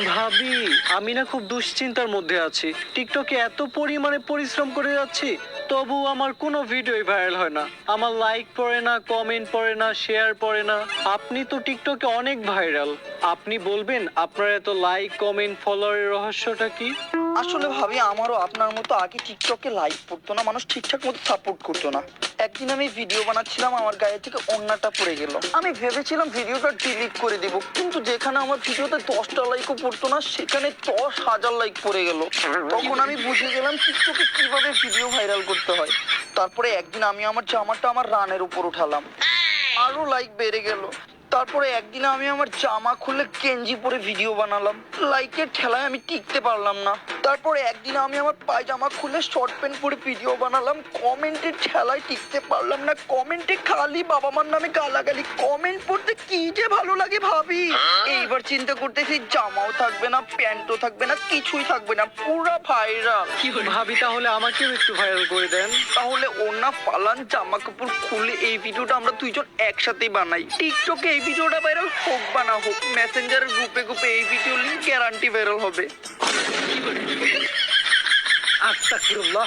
ভাবি, আমি না খুব দুশ্চিন্তার মধ্যে আছি। টিকটকে এত পরিমাণে পরিশ্রম করে যাচ্ছি, তবু আমার কোনো ভিডিওই ভাইরাল হয় না। আমার লাইক পড়ে না, কমেন্ট পড়ে না, শেয়ার পড়ে না। আপনি তো টিকটকে অনেক ভাইরাল, আপনি বলবেন আপনার এত লাইক, কমেন্ট, ফলোয়ারের রহস্যটা কি? আসলে ভাবি আমারও আপনার মতো আগে টিকটকে লাইক পড়তো না, মানুষ ঠিকঠাক মতো সাপোর্ট করতো না। একদিন আমি ভিডিও বানাচ্ছিলাম, আমার গায়ে থেকে ওড়নাটা পড়ে গেল। আমি ভেবেছিলাম ভিডিওটা ডিলিট করে দিব, কিন্তু যেখানে আমার ভিডিওতে 10টা লাইকও পড়তো না, সেখানে 10,000 লাইক পড়ে গেল। তখন আমি বুঝে গেলাম টিকটকে কিভাবে ভিডিও ভাইরাল করতে হয়। তারপরে একদিন আমি আমার জামাটা আমার রানের উপর উঠালাম, আরো লাইক বেড়ে গেল। তারপরে একদিন আমি আমার জামা খুলে গেঞ্জি পরে ভিডিও বানালাম, লাইকের ঠেলায় আমি টিকতে পারলাম না। তারপরে একদিন আমি আমার পায়জামা খুলে শর্ট প্যান্ট পরে ভিডিও বানালাম, কমেন্টের ঠেলায় টিকতে পারলাম না। কমেন্টে খালি বাবা মার নামে গালাগালি, কমেন্ট পড়তে কি যে ভালো লাগে ভাবি। এইবার চিন্তা করতেছি জামাও থাকবে না, প্যান্টও থাকবে না, কিছুই থাকবে না, পুরা ভাইরাল। ভাবি, তাহলে আমাকেও একটু ভাইরাল করে দেন। তাহলে ওনা পালান জামা কাপড় খুলে এই ভিডিওটা আমরা দুইজন একসাথেই বানাই। টিকটকে এই ভিডিওটা ভাইরাল হোক বা না হোক, মেসেঞ্জারের গ্রুপে গ্রুপে এই ভিডিও লিংক গ্যারান্টি ভাইরাল হবে। আস্তাগফিরুল্লাহ।